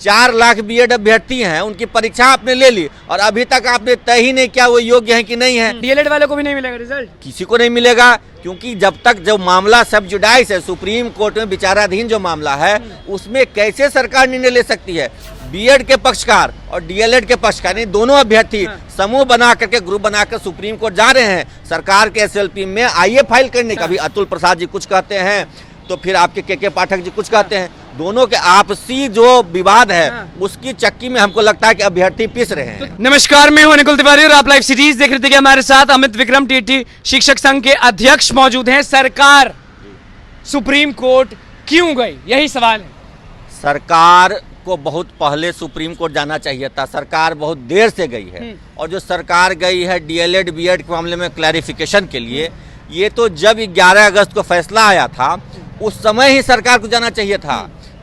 4 lakh BEd अभ्यर्थी हैं, उनकी परीक्षा आपने ले ली और अभी तक आपने तय ही नहीं किया वो योग्य हैं कि नहीं है। डीएलएड वालों को भी नहीं मिलेगा रिजल्ट? किसी को नहीं मिलेगा, क्योंकि जब तक जो मामला सब जुडाइस है, सुप्रीम कोर्ट में विचाराधीन जो मामला है, उसमें कैसे सरकार निर्णय ले सकती है। बीएड के पक्षकार और डीएलएड के पक्षकार नहीं, दोनों अभ्यर्थी समूह बना करके ग्रुप बनाकर सुप्रीम कोर्ट जा रहे हैं सरकार के एसएलपी में आईए फाइल करने का। भी अतुल प्रसाद जी कुछ कहते हैं तो फिर आपके के पाठक जी कुछ कहते हैं। दोनों के आपसी जो विवाद है उसकी चक्की में हमको लगता है कि अभ्यर्थी पिस रहे हैं। नमस्कार, मैं हूं निकुल तिवारी और आप लाइव सीरीज देख रहे थे। हमारे साथ अमित विक्रम टीटी शिक्षक संघ के अध्यक्ष मौजूद हैं। सरकार सुप्रीम कोर्ट क्यों गई, यही सवाल है। सरकार को बहुत पहले सुप्रीम कोर्ट जाना चाहिए था, सरकार बहुत देर से गई है। और जो सरकार गई है डीएलएड बीएड के मामले में क्लैरिफिकेशन के लिए, ये तो जब 11 अगस्त को फैसला आया था उस समय ही सरकार को जाना चाहिए था।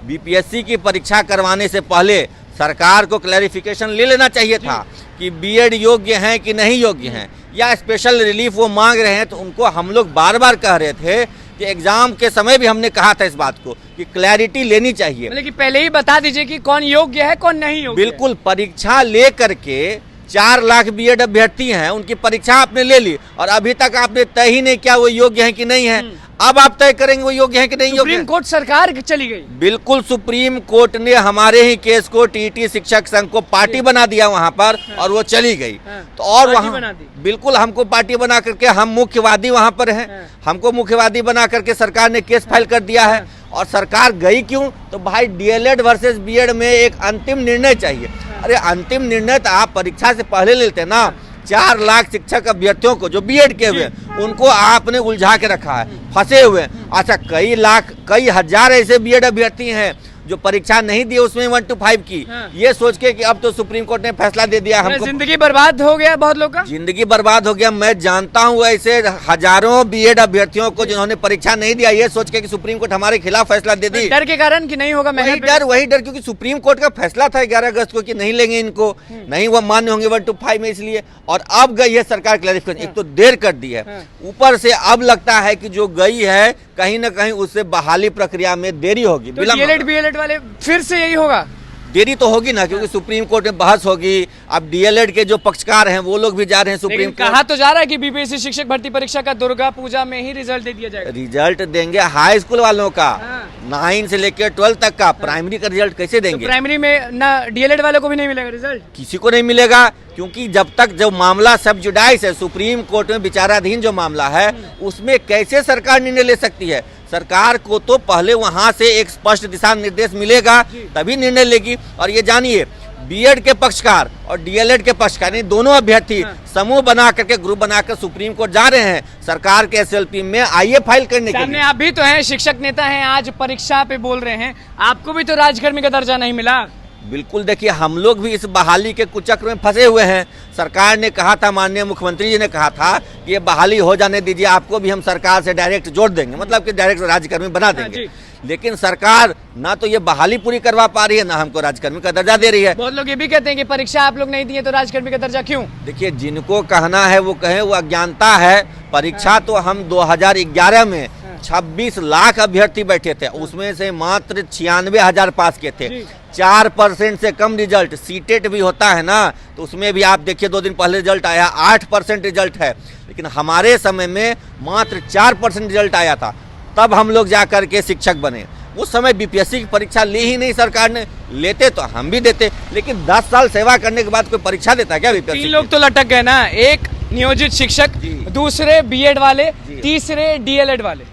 बीपीएससी की परीक्षा करवाने से पहले सरकार को क्लैरिफिकेशन ले लेना चाहिए था कि बीएड योग्य हैं कि नहीं योग्य हैं, या स्पेशल रिलीफ वो मांग रहे हैं। तो उनको हम लोग बार बार कह रहे थे कि एग्जाम के समय भी हमने कहा था इस बात को कि क्लैरिटी लेनी चाहिए, मतलब कि पहले ही बता दीजिए कि कौन योग्य है कौन नहीं योग्य। बिल्कुल, परीक्षा ले करके 4 लाख बीएड अभ्यर्थी हैं, उनकी परीक्षा आपने ले ली और अभी तक आपने तय ही नहीं किया वो योग्य हैं कि नहीं है। अब आप तय करेंगे वो योग्य है कि नहीं योग्य। सुप्रीम कोर्ट सरकार चली गई। बिल्कुल, सुप्रीम कोर्ट ने हमारे ही केस को टीटी शिक्षक संघ को पार्टी बना दिया वहां पर और वो चली गई। तो और वहां बिल्कुल हमको पार्टी बना करके हम मुख्यवादी वहां पर हैं, हमको मुख्यवादी बना करके सरकार ने केस फाइल कर दिया है। और सरकार गई क्यों? तो भाई डीएलएड वर्सेस बीएड में एक अंतिम निर्णय चाहिए। अरे अंतिम निर्णय तो आप परीक्षा से पहले लेते ना। 4 लाख शिक्षक अभ्यर्थियों को जो बीएड के हुए उनको आपने उलझा के रखा है, फंसे हुए। अच्छा, कई लाख कई हजार ऐसे बीएड अभ्यर्थी हैं जो परीक्षा नहीं दी उसमें 1 to 5 की, ये सोच के कि अब तो सुप्रीम कोर्ट ने फैसला दे दिया हमको, जिंदगी बर्बाद हो गया बहुत लोग का। जिंदगी बर्बाद हो गया। मैं जानता हूँ ऐसे हजारों बीएड अभ्यर्थियों को जिन्होंने परीक्षा नहीं दिया, ये सोच के कि सुप्रीम कोर्ट हमारे खिलाफ फैसला दे दी। डर के कारण कि नहीं होगा, वही डर क्योंकि सुप्रीम कोर्ट का फैसला था 11 अगस्त को कि नहीं लेंगे इनको, नहीं वो मान्य होंगे 1 to 5 में, इसलिए। और अब गई है सरकार क्लैरिफिकेशन, एक तो देर कर दी है, ऊपर से अब लगता है कि जो गई है कहीं ना कहीं उससे बहाली प्रक्रिया में देरी होगी। तो डीएलएड बीएलएड वाले फिर से यही होगा, देरी तो होगी ना, क्योंकि सुप्रीम कोर्ट में बहस होगी। अब डीएलएड के जो पक्षकार हैं वो लोग भी जा रहे हैं सुप्रीम कोर्ट। कहा तो जा रहा है कि बीपीएससी शिक्षक भर्ती परीक्षा का दुर्गा पूजा में ही रिजल्ट दे दिया जाएगा। रिजल्ट देंगे हाई स्कूल वालों का, 9 से लेकर 12 तक का। प्राइमरी का रिजल्ट कैसे देंगे? तो प्राइमरी में ना डीएलएड वालों को भी नहीं मिलेगा रिजल्ट? किसी को नहीं मिलेगा, क्योंकि जब तक जो मामला सब जुडाइस है, सुप्रीम कोर्ट में विचाराधीन जो मामला है, उसमें कैसे सरकार निर्णय ले सकती है। सरकार को तो पहले वहां से एक स्पष्ट दिशा निर्देश मिलेगा तभी निर्णय लेगी। और ये जानिए, बीएड के पक्षकार और डीएलएड के पक्षकार नहीं, दोनों अभ्यर्थी समूह बना करके ग्रुप बनाकर सुप्रीम कोर्ट जा रहे हैं सरकार के एसएलपी में आईए फाइल करने के लिए। आप भी तो हैं, शिक्षक नेता हैं, आज परीक्षा पे बोल रहे हैं, आपको भी तो राजकर्मी का दर्जा नहीं मिला। बिल्कुल, देखिए हम लोग भी इस बहाली के कुचक्र में फंसे हुए हैं। सरकार ने कहा था, माननीय मुख्यमंत्री जी ने कहा था कि ये बहाली हो जाने दीजिए, आपको भी हम सरकार से डायरेक्ट जोड़ देंगे, मतलब कि डायरेक्ट राज्यकर्मी बना देंगे। लेकिन सरकार ना तो ये बहाली पूरी करवा पा रही है, ना हमको राज्यकर्मी का दर्जा दे रही है। बहुत लोग ये भी कहते हैं कि परीक्षा आप लोग नहीं दिए तो राज्यकर्मी का दर्जा क्यों? देखिए, जिनको कहना है वो कहें, वो अज्ञानता है। परीक्षा तो हम 2011 में 26 लाख अभ्यर्थी बैठे थे, उसमें से मात्र 96,000 पास किए थे। 4% से कम रिजल्ट, सीटेट भी होता है ना, तो उसमें भी आप देखिए 2 दिन पहले रिजल्ट आया, 8% रिजल्ट है। लेकिन हमारे समय में मात्र 4% रिजल्ट आया था, तब हम लोग जा करके शिक्षक बने। उस समय बीपीएससी की परीक्षा ली ही नहीं सरकार ने, लेते तो हम भी देते, लेकिन 10 साल सेवा करने के बाद कोई परीक्षा देता है क्या बीपीएससी? 3 लोग तो लटक गए ना, एक नियोजित शिक्षक, दूसरे बीएड वाले, तीसरे डीएलएड वाले,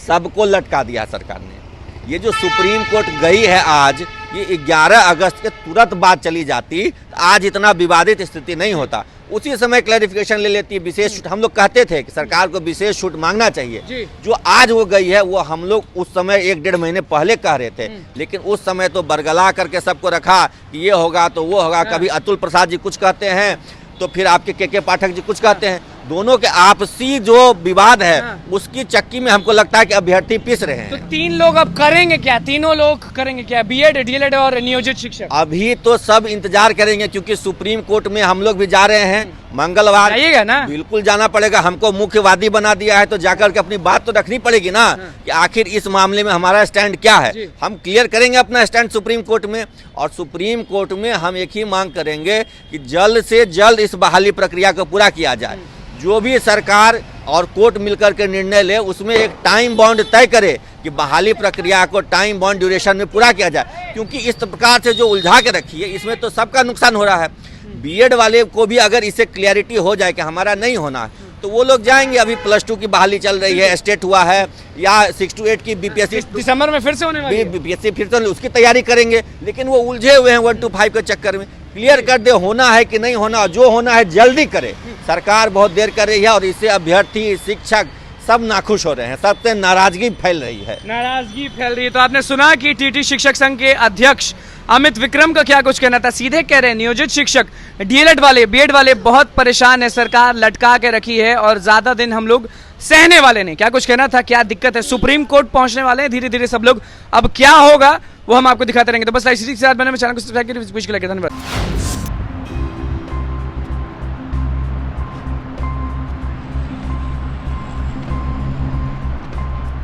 सबको लटका दिया सरकार ने। ये जो सुप्रीम कोर्ट गई है आज, ये 11 अगस्त के तुरंत बाद चली जाती, आज इतना विवादित स्थिति नहीं होता। उसी समय क्लैरिफिकेशन ले लेती, विशेष छूट। हम लोग कहते थे कि सरकार को विशेष छूट मांगना चाहिए। जो आज वो गई है वो हम लोग उस समय 1-1.5 महीने पहले कह रहे थे, लेकिन उस समय तो बरगला करके सबको रखा कि ये होगा तो वो होगा। कभी अतुल प्रसाद जी कुछ कहते हैं तो फिर आपके के पाठक जी कुछ कहते हैं। दोनों के आपसी जो विवाद है उसकी चक्की में हमको लगता है कि अभ्यर्थी पिस रहे हैं। तो 3 लोग अब करेंगे क्या, तीनों लोग करेंगे क्या, बीएड, डीएलएड और नियोजित शिक्षक? अभी तो सब इंतजार करेंगे क्योंकि सुप्रीम कोर्ट में हम लोग भी जा रहे हैं मंगलवार। जाइएगा ना? बिल्कुल जाना पड़ेगा, हमको मुख्यवादी बना दिया है तो जाकर के अपनी बात तो रखनी पड़ेगी ना कि आखिर इस मामले में हमारा स्टैंड क्या है। हम क्लियर करेंगे अपना स्टैंड सुप्रीम कोर्ट में, और सुप्रीम कोर्ट में हम एक ही मांग करेंगे कि जल्द से जल्द इस बहाली प्रक्रिया को पूरा किया जाए। जो भी सरकार और कोर्ट मिलकर के निर्णय ले उसमें एक टाइम बाउंड तय करे कि बहाली प्रक्रिया को टाइम बाउंड ड्यूरेशन में पूरा किया जाए, क्योंकि इस प्रकार से जो उलझा के रखी है इसमें तो सबका नुकसान हो रहा है। बीएड वाले को भी अगर इससे क्लैरिटी हो जाए कि हमारा नहीं होना तो वो लोग जाएंगे। अभी +2 की बहाली चल रही है, स्टेट हुआ है, या 6 to 8 की बीपीएससी दिसंबर में फिर से होने वाली है। बीपीएससी फिर से उसकी तैयारी करेंगे, लेकिन वो उलझे हुए हैं 1 to 5 के चक्कर में। क्लियर कर दे होना है कि नहीं होना, जो होना है जल्दी करे। सरकार बहुत देर कर रही है और इससे अभ्यर्थी, शिक्षक सब नाखुश हो रहे हैं, सबसे नाराजगी फैल रही है। नाराजगी फैल रही है। तो आपने सुना कि टीटी शिक्षक संघ के अध्यक्ष अमित विक्रम का क्या कुछ कहना था। सीधे कह रहे हैं नियोजित शिक्षक, डीएलएड वाले, बीएड वाले बहुत परेशान है, सरकार लटका के रखी है और ज्यादा दिन हम लोग सहने वाले नहीं। क्या कुछ कहना था, क्या दिक्कत है, सुप्रीम कोर्ट पहुंचने वाले हैं धीरे धीरे सब लोग। अब क्या होगा वो हम आपको दिखाते रहेंगे। तो बस लाइव सीरीज के साथ बने, चैनल को सब्सक्राइब करिए। धन्यवाद।